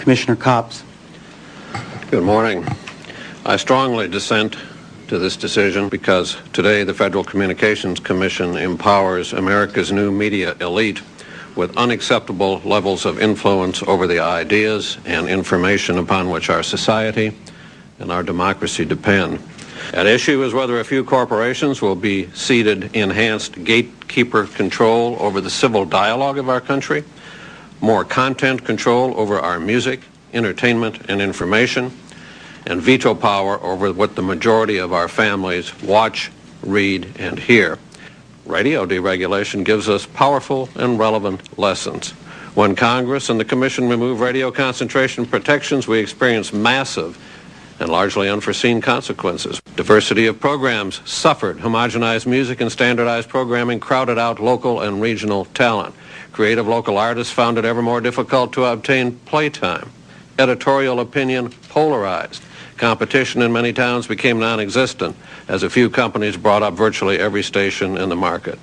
Commissioner Copps. Good morning. I strongly dissent to this decision because today the Federal Communications Commission empowers America's new media elite with unacceptable levels of influence over the ideas and information upon which our society and our democracy depend. At issue is whether a few corporations will be ceded enhanced gatekeeper control over the civil dialogue of our country, more content control over our music, entertainment, and information, and veto power over what the majority of our families watch, read, and hear. Radio deregulation gives us powerful and relevant lessons. When Congress and the Commission remove radio concentration protections, we experience massive and largely unforeseen consequences. Diversity of programs suffered. Homogenized music and standardized programming crowded out local and regional talent. Creative local artists found it ever more difficult to obtain playtime. Editorial opinion polarized. Competition in many towns became non-existent as a few companies brought up virtually every station in the market.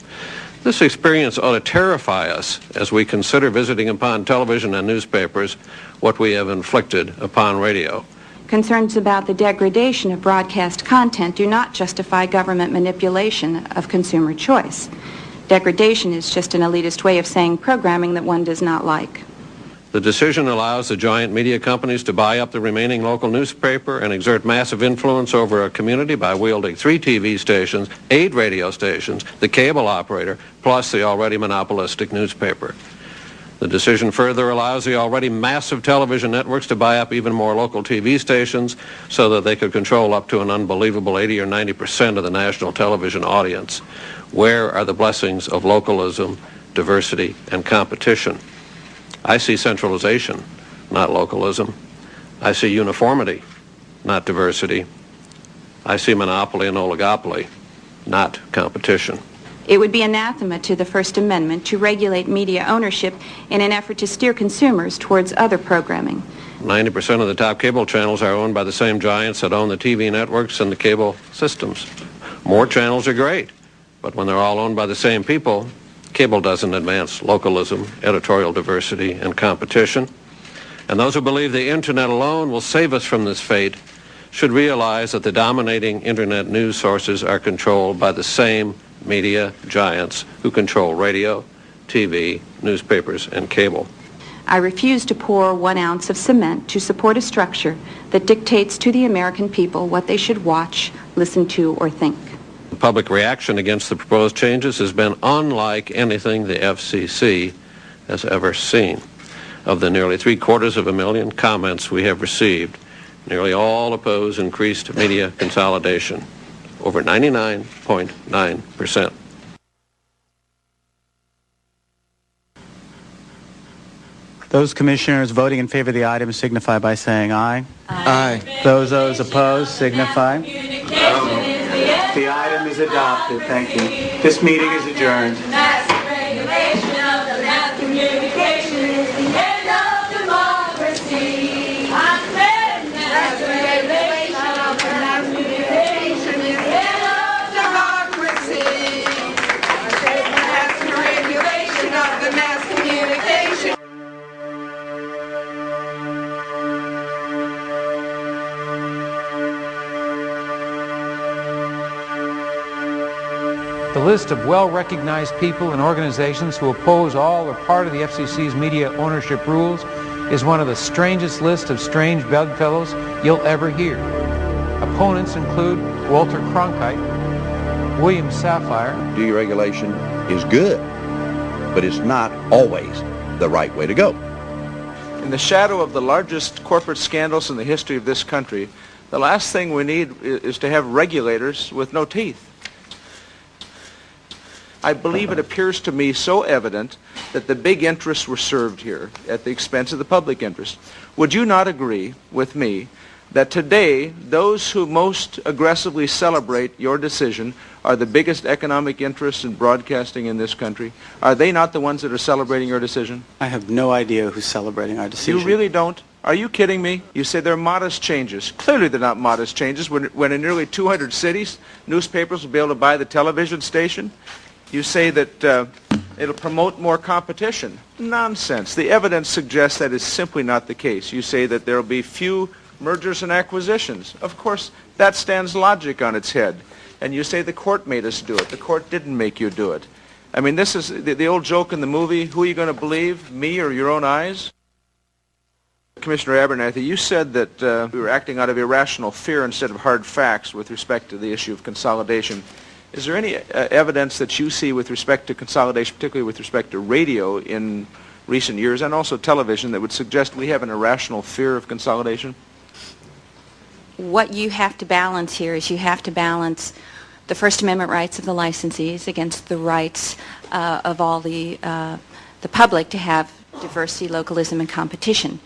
This experience ought to terrify us as we consider visiting upon television and newspapers what we have inflicted upon radio. Concerns about the degradation of broadcast content do not justify government manipulation of consumer choice. Degradation is just an elitist way of saying programming that one does not like. The decision allows the giant media companies to buy up the remaining local newspaper and exert massive influence over a community by wielding 3 TV stations, 8 radio stations, the cable operator, plus the already monopolistic newspaper. The decision further allows the already massive television networks to buy up even more local TV stations so that they could control up to an unbelievable 80 or 90% of the national television audience. Where are the blessings of localism, diversity, and competition? I see centralization, not localism. I see uniformity, not diversity. I see monopoly and oligopoly, not competition. It would be anathema to the First Amendment to regulate media ownership in an effort to steer consumers towards other programming. 90% of the top cable channels are owned by the same giants that own the TV networks and the cable systems. More channels are great, but when they're all owned by the same people, cable doesn't advance localism, editorial diversity, and competition. And those who believe the internet alone will save us from this fate should realize that the dominating internet news sources are controlled by the same media giants who control radio, TV, newspapers, and cable. I refuse to pour 1 ounce of cement to support a structure that dictates to the American people what they should watch, listen to, or think. The public reaction against the proposed changes has been unlike anything the FCC has ever seen. Of the nearly 750,000 comments we have received, nearly all oppose increased media consolidation, over 99.9%. Those commissioners voting in favor of the item signify by saying aye. Aye. Those opposed signify. The item is adopted. Thank you. This meeting is adjourned. Massive regulation of the mass communication is the end of democracy. Massive regulation of the mass communication is the end of democracy. Massive regulation of the mass communication. The list of well-recognized people and organizations who oppose all or part of the FCC's media ownership rules is one of the strangest lists of strange bedfellows you'll ever hear. Opponents include Walter Cronkite, William Safire. Deregulation is good, but it's not always the right way to go. In the shadow of the largest corporate scandals in the history of this country, the last thing we need is to have regulators with no teeth. I believe it appears to me so evident that the big interests were served here at the expense of the public interest. Would you not agree with me that today those who most aggressively celebrate your decision are the biggest economic interests in broadcasting in this country? Are they not the ones that are celebrating your decision? I have no idea who's celebrating our decision. You really don't? Are you kidding me? You say they're modest changes. Clearly they're not modest changes when in nearly 200 cities newspapers will be able to buy the television station. You say that It'll promote more competition. Nonsense. The evidence suggests that is simply not the case. You say that there will be few mergers and acquisitions. Of course, that stands logic on its head. And you say the court made us do it. The court didn't make you do it. I mean, this is the old joke in the movie, who are you going to believe, me or your own eyes? Commissioner Abernathy, you said that we were acting out of irrational fear instead of hard facts with respect to the issue of consolidation. Is there any evidence that you see with respect to consolidation, particularly with respect to radio in recent years and also television, that would suggest we have an irrational fear of consolidation? What you have to balance here is you have to balance the First Amendment rights of the licensees against the rights of all the public to have diversity, localism, and competition.